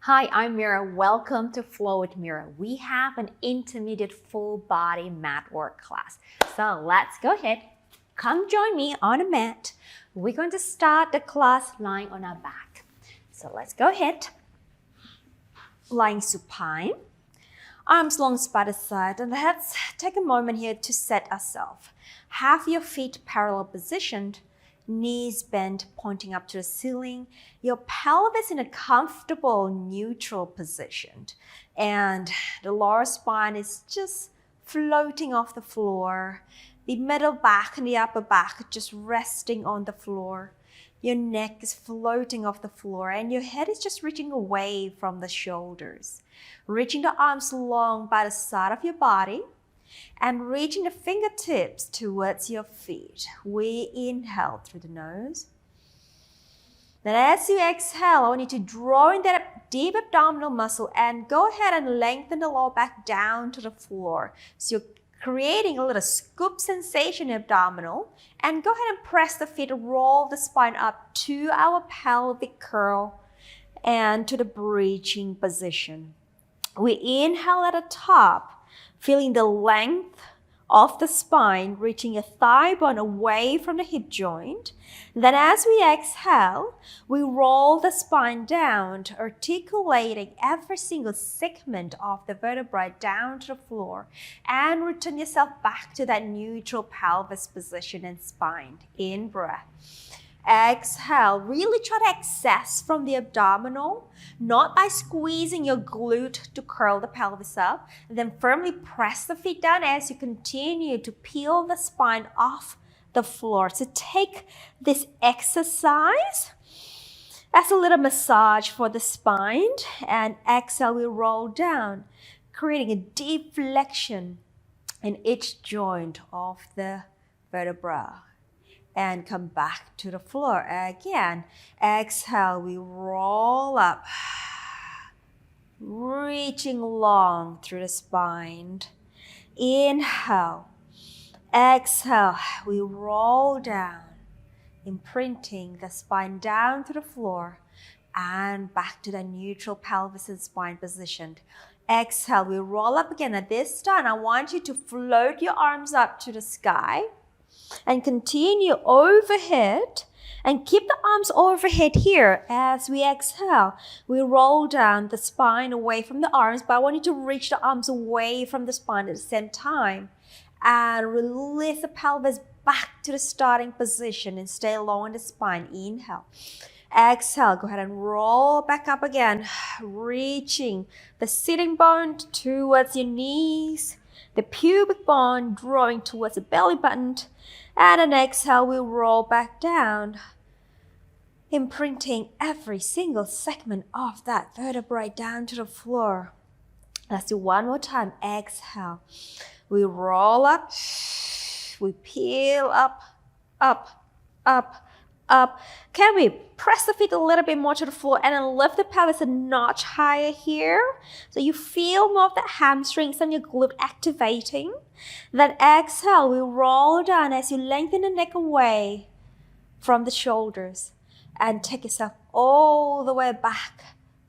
Hi, I'm Mira. Welcome to Flow with Mira. We have an intermediate full body mat work class. So let's go ahead. Come join me on a mat. We're going to start the class lying on our back. So let's go ahead. Lying supine. Arms long by the side, and let's take a moment here to set ourselves. Have your feet parallel positioned, knees bent, pointing up to the ceiling, your pelvis in a comfortable neutral position, and the lower spine is just floating off the floor. The middle back and the upper back just resting on the floor. Your neck is floating off the floor and your head is just reaching away from the shoulders. Reaching the arms long by the side of your body and reaching the fingertips towards your feet. We inhale through the nose. Then as you exhale, I want you to draw in that deep abdominal muscle and go ahead and lengthen the lower back down to the floor. So you're creating a little scoop sensation in abdominal, and go ahead and press the feet, roll the spine up to our pelvic curl and to the bridging position. We inhale at the top, feeling the length of the spine, reaching your thigh bone away from the hip joint. Then as we exhale, we roll the spine down, articulating every single segment of the vertebrae down to the floor, and return yourself back to that neutral pelvis position and spine. In breath. Exhale, really try to access from the abdominal, not by squeezing your glute to curl the pelvis up. Then firmly press the feet down as you continue to peel the spine off the floor. So take this exercise as a little massage for the spine, and exhale, we roll down, creating a deep flexion in each joint of the vertebra. And come back to the floor again. Exhale, we roll up, reaching long through the spine. Inhale. Exhale, we roll down, imprinting the spine down to the floor and back to the neutral pelvis and spine position. Exhale, we roll up again. At this time, I want you to float your arms up to the sky and continue overhead, and keep the arms overhead here. As we exhale, we roll down the spine away from the arms, but I want you to reach the arms away from the spine at the same time and release the pelvis back to the starting position and stay low in the spine. Inhale. Exhale, go ahead and roll back up again, reaching the sitting bone towards your knees, the pubic bone drawing towards the belly button, and an exhale, we roll back down, imprinting every single segment of that vertebrae down to the floor. Let's do one more time. Exhale. We roll up, we peel up, up, up, up. Can we press the feet a little bit more to the floor and then lift the pelvis a notch higher here? So you feel more of the hamstrings and your glute activating. Then exhale, we roll down as you lengthen the neck away from the shoulders and take yourself all the way back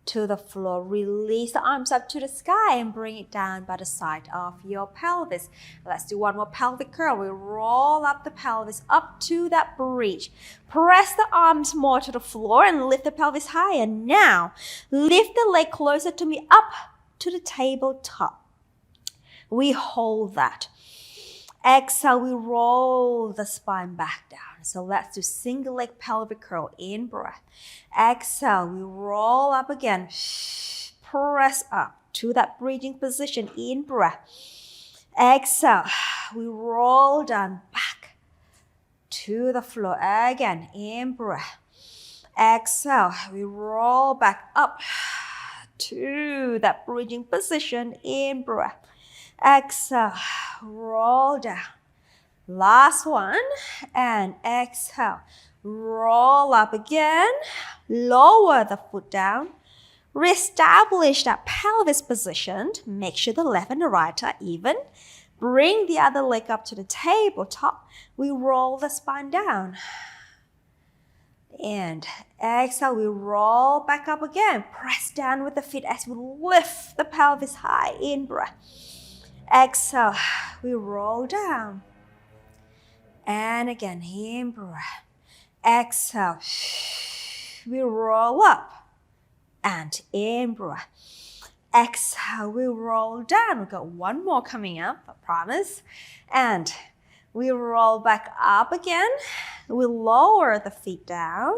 to the floor. Release the arms up to the sky and bring it down by the side of your pelvis. Let's do one more pelvic curl. We roll up the pelvis up to that bridge. Press the arms more to the floor and lift the pelvis higher. Now, lift the leg closer to me up to the tabletop. We hold that. Exhale, we roll the spine back down. So let's do single leg pelvic curl. In breath. Exhale, we roll up again. Press up to that bridging position. In breath. Exhale, we roll down back to the floor. Again, in breath. Exhale, we roll back up to that bridging position. In breath. Exhale, roll down. Last one, and exhale. Roll up again. Lower the foot down. Reestablish that pelvis position. Make sure the left and the right are even. Bring the other leg up to the tabletop. We roll the spine down. And exhale, we roll back up again. Press down with the feet as we lift the pelvis high. In breath. Exhale, we roll down. And again, in breath. Exhale, we roll up. And in breath. Exhale, we roll down. We've got one more coming up, I promise. And we roll back up again. We lower the feet down.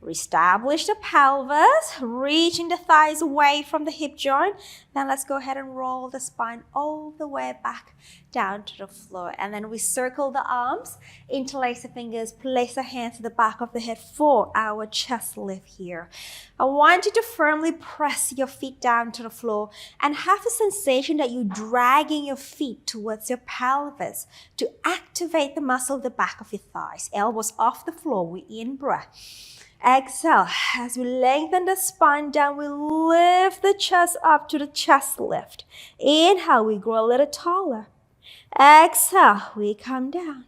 Reestablish the pelvis, reaching the thighs away from the hip joint. Now let's go ahead and roll the spine all the way back down to the floor. And then we circle the arms, interlace the fingers, place the hands to the back of the head for our chest lift here. I want you to firmly press your feet down to the floor and have a sensation that you're dragging your feet towards your pelvis to activate the muscle of the back of your thighs. Elbows off the floor, we in breath. Exhale, as we lengthen the spine down, we lift the chest up to the chest lift. Inhale, we grow a little taller. Exhale, we come down.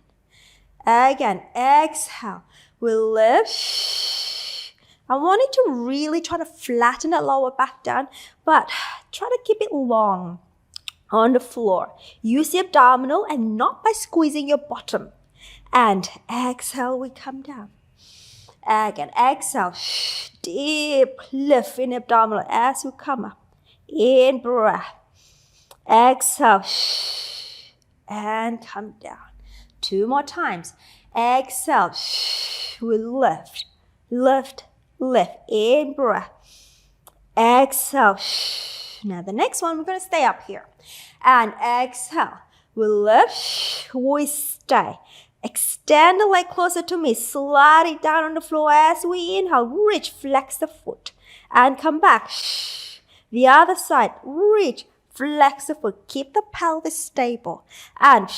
Again, exhale, we lift. I want you to really try to flatten that lower back down, but try to keep it long on the floor. Use the abdominal and not by squeezing your bottom. And exhale, we come down. Again, exhale, deep lift in the abdominal as you come up. In breath. Exhale, and come down. 2 more times. Exhale, we lift, lift, lift. In breath. Exhale. Now the next one, we're going to stay up here. And exhale, we lift, we stay. Extend the leg closer to me. Slide it down on the floor as we inhale. Reach, flex the foot. And come back. The other side. Reach, flex the foot. Keep the pelvis stable. And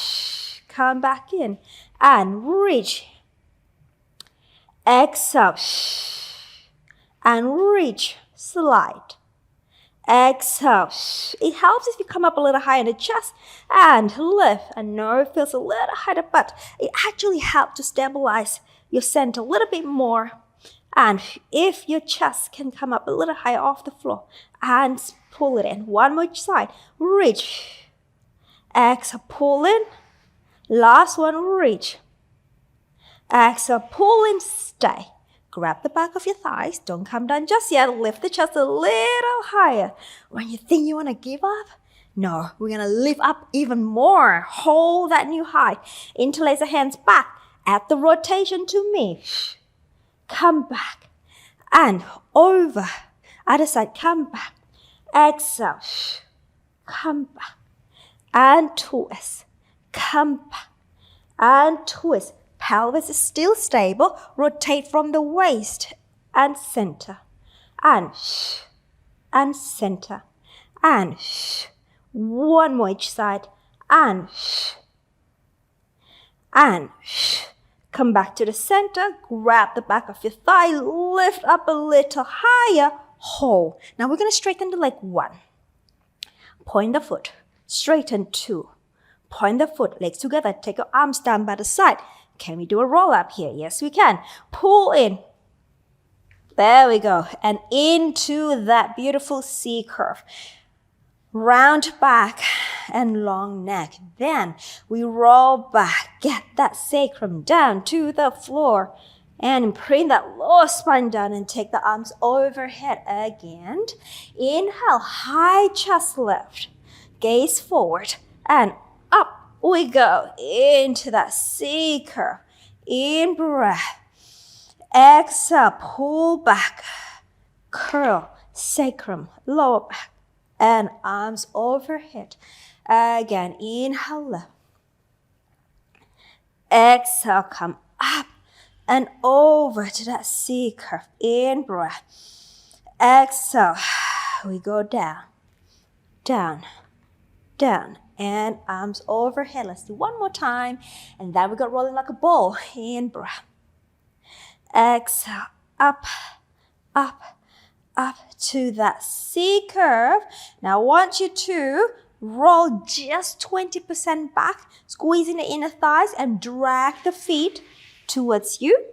come back in. And reach. Exhale. And reach. Slide. Exhale. It helps if you come up a little higher in the chest and lift. I know it feels a little higher, but it actually helps to stabilize your center a little bit more. And if your chest can come up a little higher off the floor and pull it in. One more each side. Reach. Exhale, pull in. Last one, reach. Exhale, pull in, stay. Grab the back of your thighs. Don't come down just yet. Lift the chest a little higher. When you think you want to give up, no, we're going to lift up even more. Hold that new height. Interlace the hands back. Add the rotation to me. Come back. And over. Other side, come back. Exhale. Come back. And twist. Come back. And twist. Pelvis is still stable. Rotate from the waist and center. And center. And one more each side. And come back to the center. Grab the back of your thigh. Lift up a little higher. Hold. Now we're going to straighten the leg 1. Point the foot. Straighten 2. Point the foot. Legs together. Take your arms down by the side. Can we do a roll up here? Yes, we can. Pull in. There we go. And into that beautiful C curve. Round back and long neck. Then we roll back. Get that sacrum down to the floor. And bring that lower spine down and take the arms overhead again. Inhale, high chest lift. Gaze forward and up. We go into that C curve. In breath. Exhale, pull back. Curl, sacrum, lower back. And arms overhead. Again, inhale, lift. Exhale, come up and over to that C curve. In breath. Exhale, we go down, down, down. And arms overhead. Let's do one more time. And then we got rolling like a ball. In breath. Exhale. Up, up, up to that C curve. Now I want you to roll just 20% back. Squeezing the inner thighs and drag the feet towards you.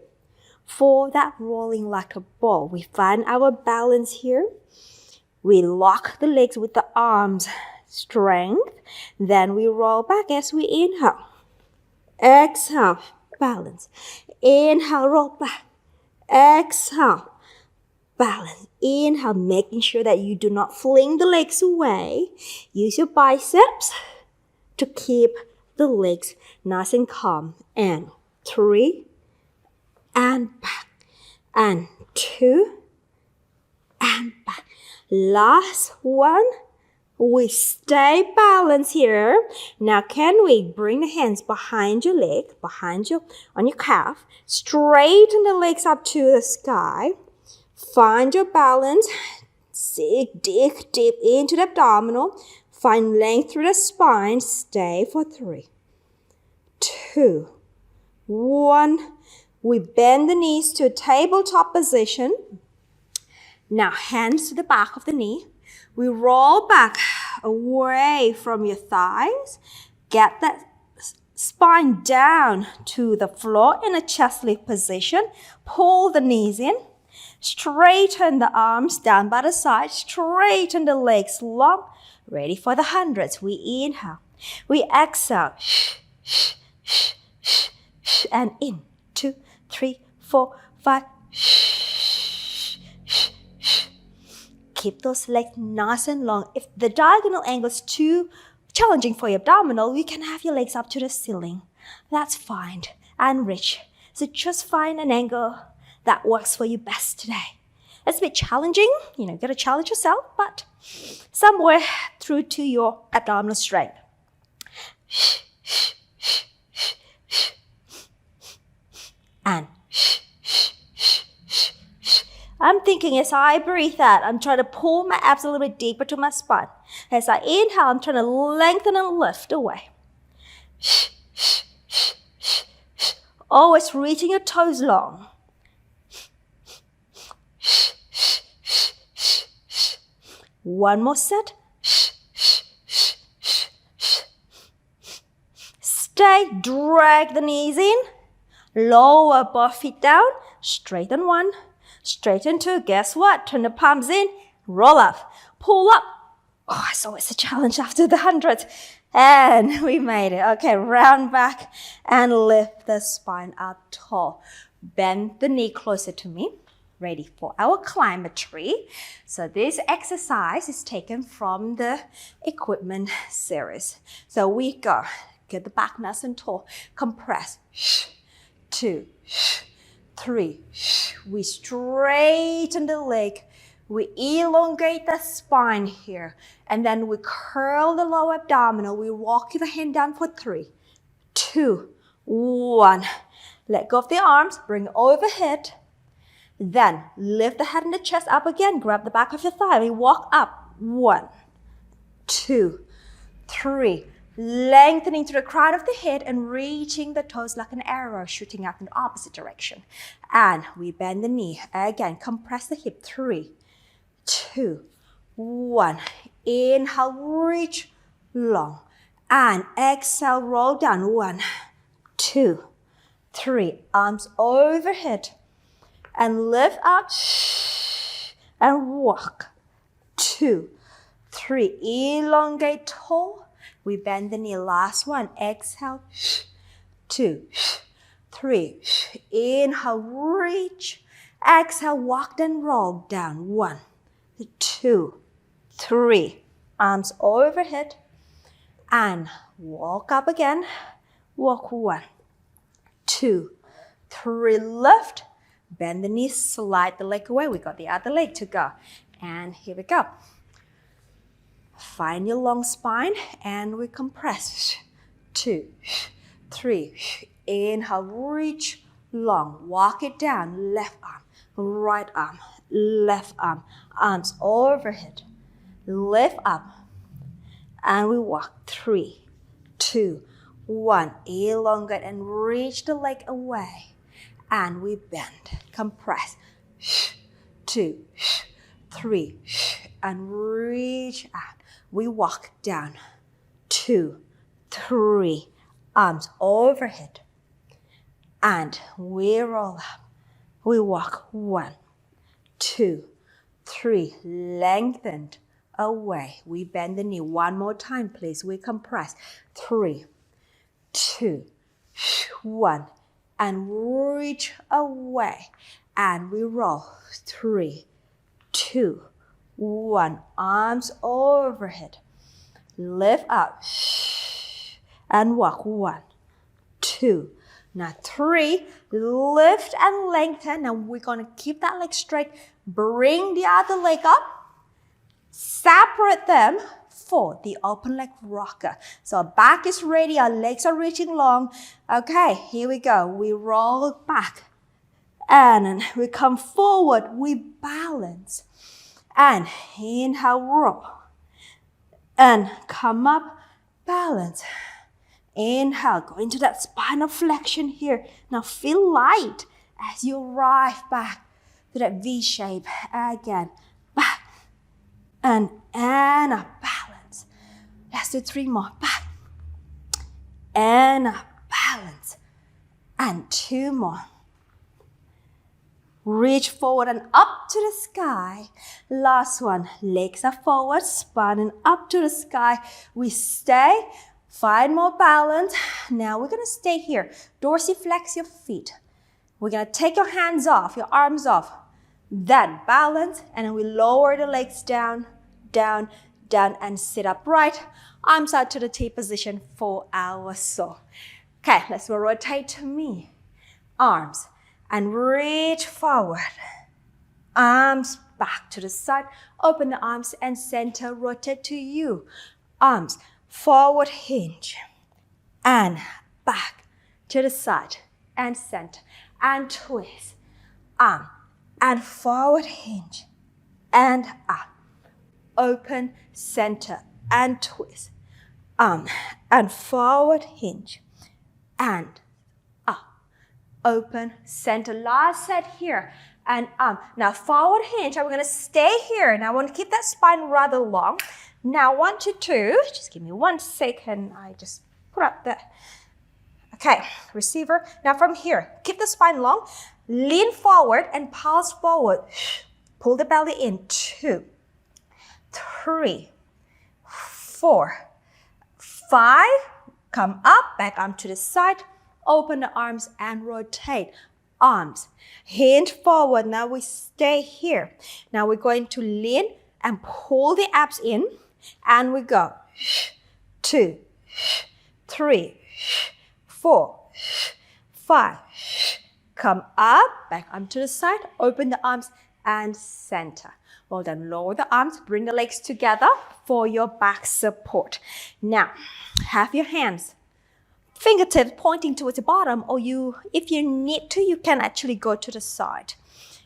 for that rolling like a ball. We find our balance here. We lock the legs with the arms, strength. Then we roll back as we inhale. Exhale, balance. Inhale, roll back. Exhale, balance. Inhale, making sure that you do not fling the legs away. Use your biceps to keep the legs nice and calm. And 3, and back, and 2, and back. Last one. We stay balanced here. Now can we bring the hands behind your leg, on your calf. Straighten the legs up to the sky. Find your balance. Dig deep into the abdominal. Find length through the spine. Stay for 3, 2, 1. We bend the knees to a tabletop position. Now hands to the back of the knee. We roll back away from your thighs. Get that spine down to the floor in a chest lift position. Pull the knees in. Straighten the arms down by the side. Straighten the legs long. Ready for the hundreds. We inhale. We exhale. And in. 2, 3, 4, 5. Keep those legs nice and long. If the diagonal angle is too challenging for your abdominal, you can have your legs up to the ceiling. That's fine and rich. So just find an angle that works for you best today. It's a bit challenging, you gotta challenge yourself, but somewhere through to your abdominal strength. And I'm thinking as I breathe out, I'm trying to pull my abs a little bit deeper to my spine. As I inhale, I'm trying to lengthen and lift away. Always reaching your toes long. One more set. Stay, drag the knees in. Lower both feet down. Straighten 1. Straighten 2. Guess what? Turn the palms in. Roll up. Pull up. Oh, it's always a challenge after the 100. And we made it. Okay, round back and lift the spine up tall. Bend the knee closer to me. Ready for our climber tree. So this exercise is taken from the equipment series. So we go. Get the back nice and tall. Compress. 2, 3. We straighten the leg. We elongate the spine here. And then we curl the lower abdominal. We walk the hand down for 3, 2, 1. Let go of the arms. Bring it overhead. Then lift the head and the chest up again. Grab the back of your thigh. We walk up. 1, 2, 3. Lengthening to the crown of the head and reaching the toes like an arrow, shooting up in the opposite direction. And we bend the knee. Again, compress the hip. 3, 2, 1. Inhale, reach long. And exhale, roll down. 1, 2, 3. Arms overhead. And lift up. And walk. 2, 3. Elongate tall. We bend the knee. Last one. Exhale. 2, 3. Inhale, reach. Exhale, walk then roll down. 1, 2, 3. Arms overhead. And walk up again. Walk. 1, 2, 3. Lift. Bend the knee. Slide the leg away. We got the other leg to go. And here we go. Find your long spine and we compress. 2, 3. Inhale, reach long. Walk it down. Left arm, right arm, left arm. Arms overhead. Lift up. And we walk. 3, 2, 1. Elongate and reach the leg away. And we bend. Compress. 2, 3. And reach out. We walk down. 2, 3. Arms overhead. And we roll up. We walk 1, 2, 3. Lengthened away. We bend the knee. One more time, please. We compress. 3, 2, 1. And reach away. And we roll. 3, 2, 1. Arms overhead. Lift up. And walk. 1, 2. Now 3. Lift and lengthen. Now we're going to keep that leg straight. Bring the other leg up. Separate them for the open leg rocker. So our back is ready, our legs are reaching long. Okay, here we go. We roll back and then we come forward, we balance. And inhale, roll. And come up, balance. Inhale, go into that spinal flexion here. Now feel light as you arrive back to that V shape again. Back and a balance. Let's do 3 more. Back and a balance. And 2 more. Reach forward and up to the sky. Last one. Legs are forward, spine and up to the sky. We stay. Find more balance. Now we're going to stay here. Dorsiflex your feet. We're going to take your hands off, your arms off. Then balance, and then we lower the legs down, down, down, and sit upright. Arms out to the T position for our soul. Okay, let's rotate to me. Arms, and reach forward. Arms back to the side. Open the arms and center, rotate to you. Arms, forward hinge. And back to the side and center. And twist. Arm. And forward hinge. And up. Open, center, and twist. And forward hinge. And up. Open, center. Last set here. And now forward hinge. And we're going to stay here. Now I want to keep that spine rather long. Now 1 to 2. Just give me 1 second. I just put up the... Okay, receiver. Now from here, keep the spine long. Lean forward and pulse forward. Pull the belly in. 2, 3, 4, 5. Come up, back arm to the side. Open the arms and rotate. Arms. Hinge forward. Now we stay here. Now we're going to lean and pull the abs in. And we go. 2, 3, 4, 5. Come up, back arm to the side, open the arms and center. Well done, lower the arms, bring the legs together for your back support. Now, have your hands, fingertips pointing towards the bottom, or if you need to, you can actually go to the side.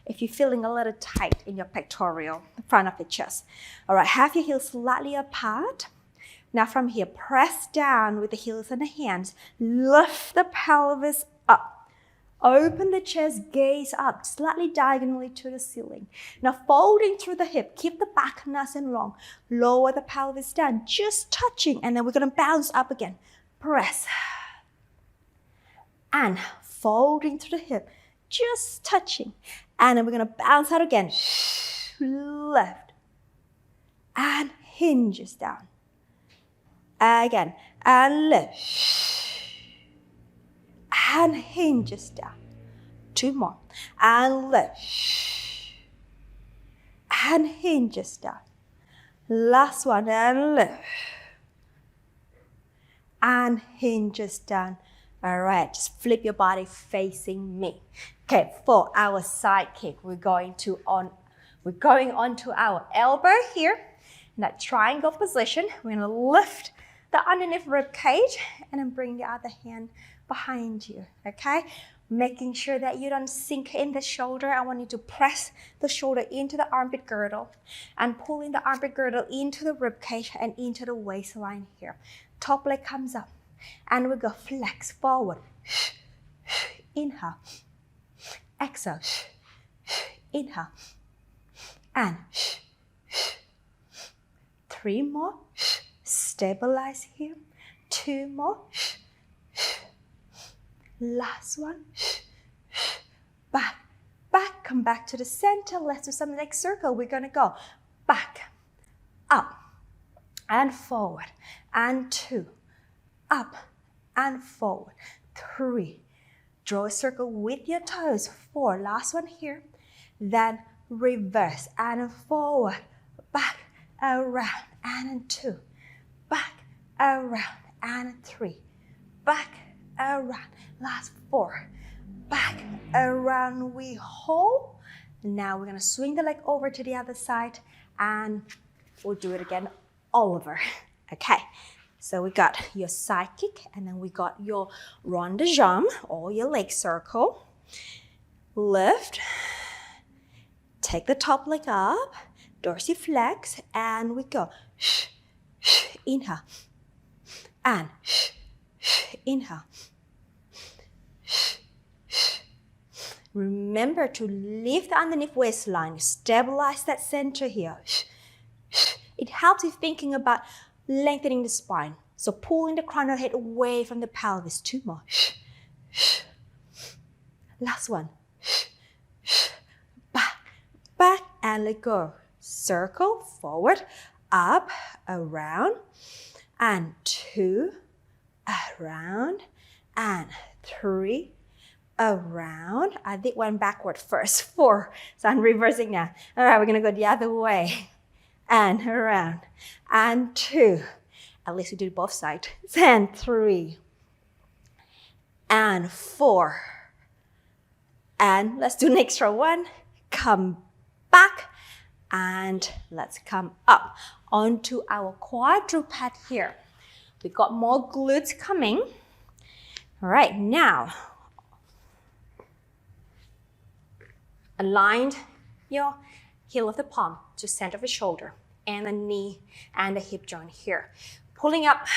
If you're feeling a little tight in your pectoral, the front of the chest. All right, have your heels slightly apart. Now from here, press down with the heels and the hands. Lift the pelvis up. Open the chest, gaze up, slightly diagonally to the ceiling. Now folding through the hip, keep the back nice and long. Lower the pelvis down, just touching, and then we're going to bounce up again. Press. And folding through the hip, just touching. And then we're going to bounce out again. Left. And hinges down. Again, and lift. And hinges down. 2 more. And lift. And hinges down. Last one, and lift. And hinges down. All right, just flip your body facing me. Okay, for our side kick, we're going onto our elbow here. In that triangle position, we're going to lift the underneath rib cage and then bring the other hand behind you, okay? Making sure that you don't sink in the shoulder. I want you to press the shoulder into the armpit girdle and pulling the armpit girdle into the rib cage and into the waistline here. Top leg comes up and we go flex forward. Inhale. Exhale. Inhale. And 3 more. Stabilize here. 2 more. Last one. Back, back. come back to the center. Let's do some leg circle. We're gonna go back, up, and forward, and 2, up, and forward, 3. Draw a circle with your toes, 4. Last one here. Then reverse and forward, back, around, and 2, back, around, and 3, back, around, last 4, back, around, we hold. Now we're gonna swing the leg over to the other side and we'll do it again all over. Okay, so we got your side kick and then we got your rond de jambe or your leg circle. Lift, take the top leg up, dorsiflex, and we go. Inhale, and inhale. Remember to lift the underneath waistline, stabilize that center here. It helps you thinking about lengthening the spine. So pulling the crown of the head away from the pelvis. 2 more. Last one. Back and let go. Circle forward, up, around, and 2, around, and 3, around. I did one backward first, 4. So I'm reversing now. All right, we're gonna go the other way. And around, and 2. At least we did both sides. And 3, and 4. And let's do an extra one. Come back, and let's come up onto our quadruped here. We got more glutes coming. All right, now align your heel of the palm to center of the shoulder and the knee and the hip joint here. Pulling up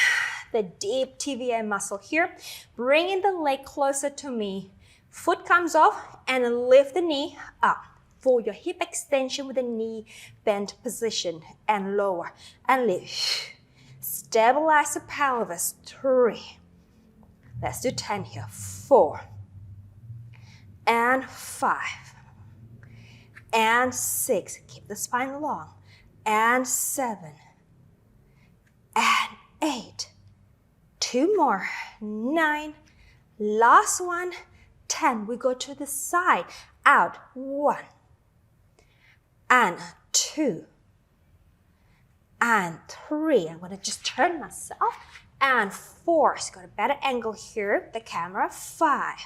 the deep TVA muscle here. Bringing the leg closer to me. Foot comes off and lift the knee up for your hip extension with the knee bent position and lower and lift. Stabilize the pelvis. 3. Let's do 10 here. 4 and 5 and 6. Keep the spine long. And 7 and 8. 2 more. 9. Last one. 10. We go to the side. Out. 1 and 2 and 3. I'm gonna just turn myself. And 4. So got a better angle here. The camera. 5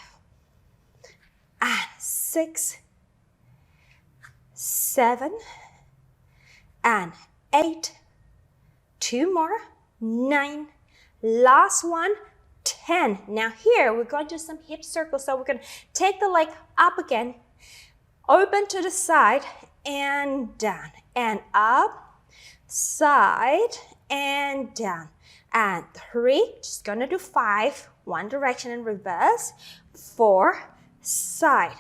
and 6. 7 and 8. 2 more. 9. Last one. 10. Now here we're going to do some hip circles. So we're going to take the leg up again, open to the side and down and up, side and down. And 3. Just going to do 5. One direction and reverse. 4. Side.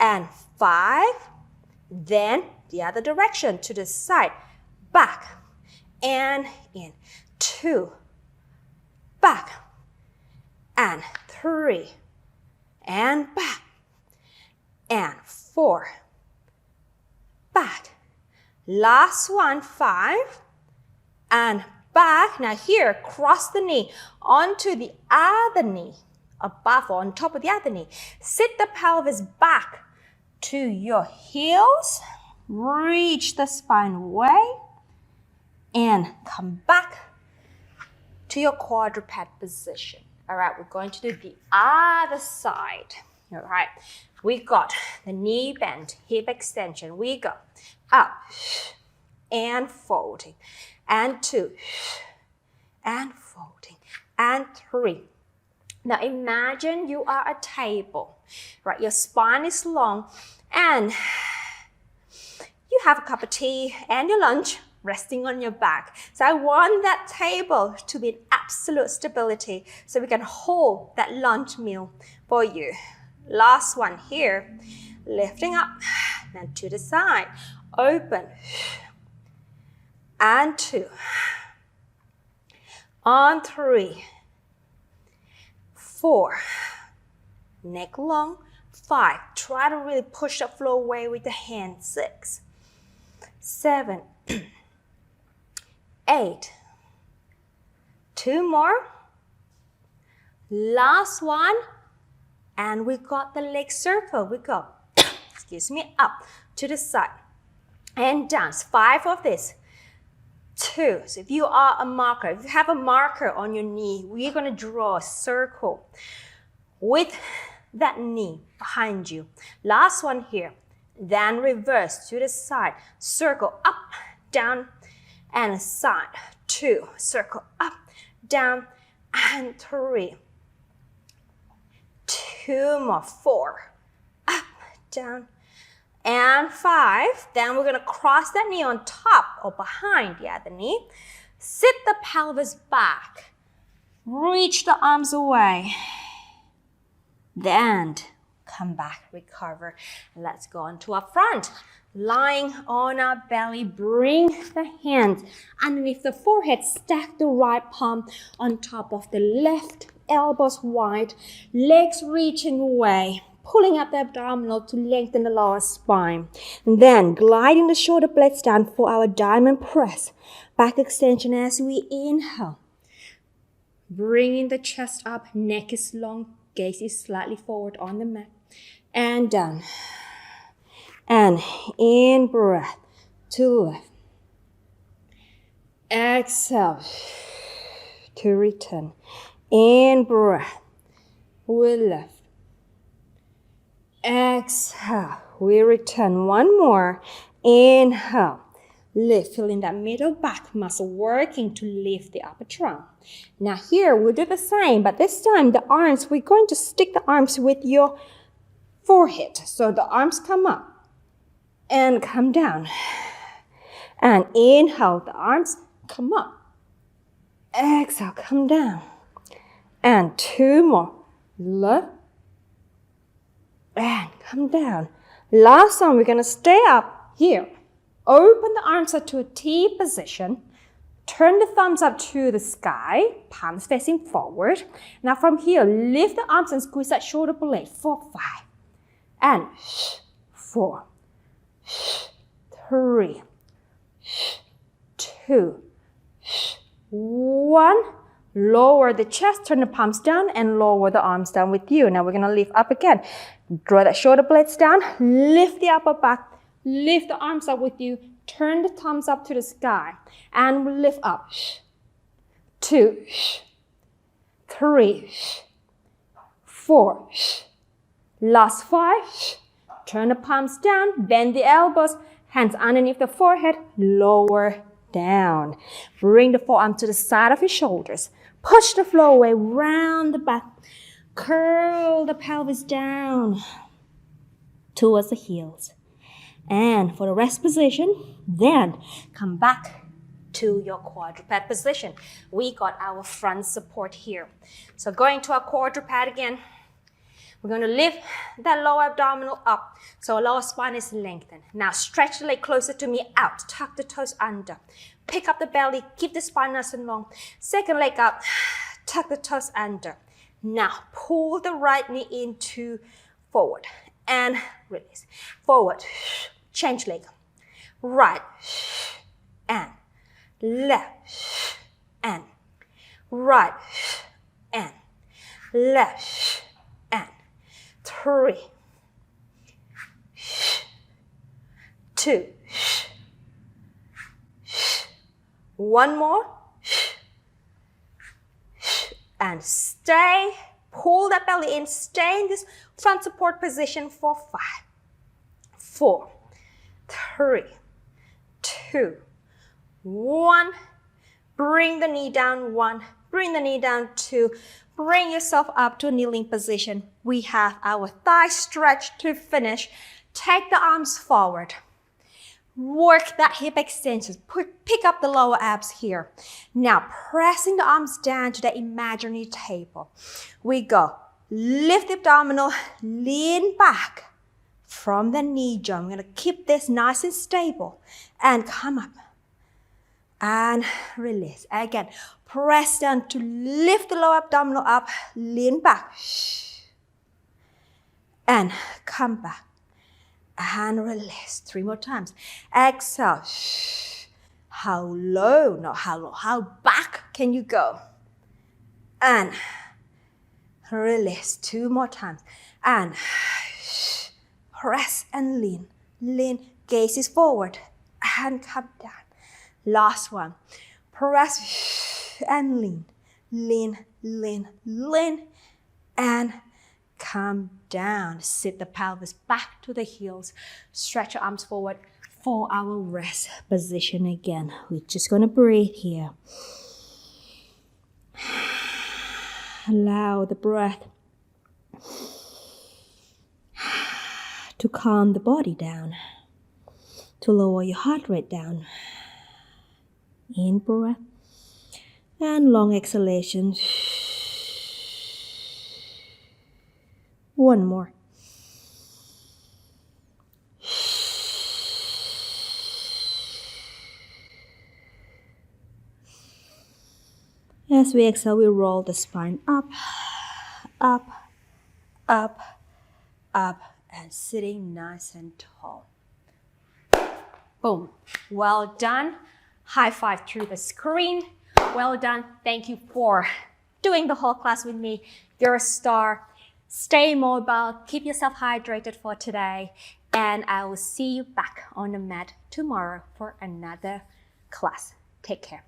And 5. Then the other direction to the side. Back and in. 2. Back and 3 and back and 4 back. Last one. 5 and back. Now here, cross the knee onto the other knee, above or on top of the other knee. Sit the pelvis back to your heels. Reach the spine away and come back to your quadruped position. All right, we're going to do the other side. All right, we got the knee bend, hip extension. We go up and folding, and 2 and folding, and 3. Now imagine you are a table, right? Your spine is long, and you have a cup of tea and your lunch resting on your back. So I want that table to be in absolute stability so we can hold that lunch meal for you. Last one here, lifting up, then to the side, open, and 2, on 3, 4, neck long, 5. Try to really push the floor away with the hand. 6, 7, 8. 2 more. Last one. And we got the leg circle. We go, excuse me, up to the side and down. 5 of this. 2. So if you are a marker, if you have a marker on your knee, we're going to draw a circle with that knee behind you. Last one here. Then reverse to the side. Circle up, down, and side. 2. Circle up, down, and 3. 2 more. 4. Up, down, and 5. Then we're going to cross that knee on top or behind the knee. Sit the pelvis back. Reach the arms away. Then come back, recover. Let's go onto our front. Lying on our belly, bring the hands underneath the forehead. Stack the right palm on top of the left, elbows wide, legs reaching away. Pulling up the abdominal to lengthen the lower spine. And then gliding the shoulder blades down for our diamond press. Back extension as we inhale. Bringing the chest up, neck is long, gaze is slightly forward on the mat. And down. And in breath to lift. Exhale to return. In breath, we lift. Exhale, we return. One more. Inhale, lift, feeling that middle back muscle working to lift the upper trunk. Now here, we'll do the same, but this time the arms, we're going to stick the arms with your forehead. So the arms come up and come down. And inhale, the arms come up. Exhale, come down. And 2 more. Lift. And come down. Last one, we're going to stay up here. Open the arms up to a T position. Turn the thumbs up to the sky. Palms facing forward. Now from here, lift the arms and squeeze that shoulder blade for 5. And 4, 3, 2, 1. Lower the chest, turn the palms down, and lower the arms down with you. Now we're going to lift up again. Draw that shoulder blades down, lift the upper back, lift the arms up with you, turn the thumbs up to the sky, and lift up. 2, 3, 4. Last 5. Turn the palms down, bend the elbows, hands underneath the forehead, lower down. Bring the forearm to the side of your shoulders. Push the floor away, round the back. Curl the pelvis down towards the heels. And for the rest position, then come back to your quadruped position. We got our front support here. So going to our quadruped again. We're going to lift that lower abdominal up so our lower spine is lengthened. Now stretch the leg closer to me, out. Tuck the toes under. Pick up the belly, keep the spine nice and long. Second leg up, tuck the toes under. Now pull the right knee into forward and release. Forward, change leg. Right and left and right and left and 3, 2, 1 more. And stay. Pull that belly in. Stay in this front support position for 5, 4, 3, 2, 1. Bring the knee down. 1. Bring the knee down. 2. Bring yourself up to a kneeling position. We have our thigh stretch to finish. Take the arms forward. Work that hip extension. Pick up the lower abs here. Now pressing the arms down to the imaginary table. We go. Lift the abdominal. Lean back from the knee joint. We're going to keep this nice and stable. And come up. And release. Again. Press down to lift the lower abdominal up. Lean back. and come back and release. 3 more times. Exhale. How low, not how low, how back can you go? And release. 2 more times. And press and lean. Lean, gaze is forward and come down. Last one. Press and lean. Lean, lean, lean, and come down. Sit the pelvis back to the heels. Stretch your arms forward for our rest position again. We're just gonna breathe here. Allow the breath to calm the body down, to lower your heart rate down. In breath and long exhalation. One more. As we exhale, we roll the spine up, up, up, up, and sitting nice and tall. Boom. Well done. High five through the screen. Well done. Thank you for doing the whole class with me. You're a star. Stay mobile. Keep yourself hydrated for today. And I will see you back on the mat tomorrow for another class. Take care.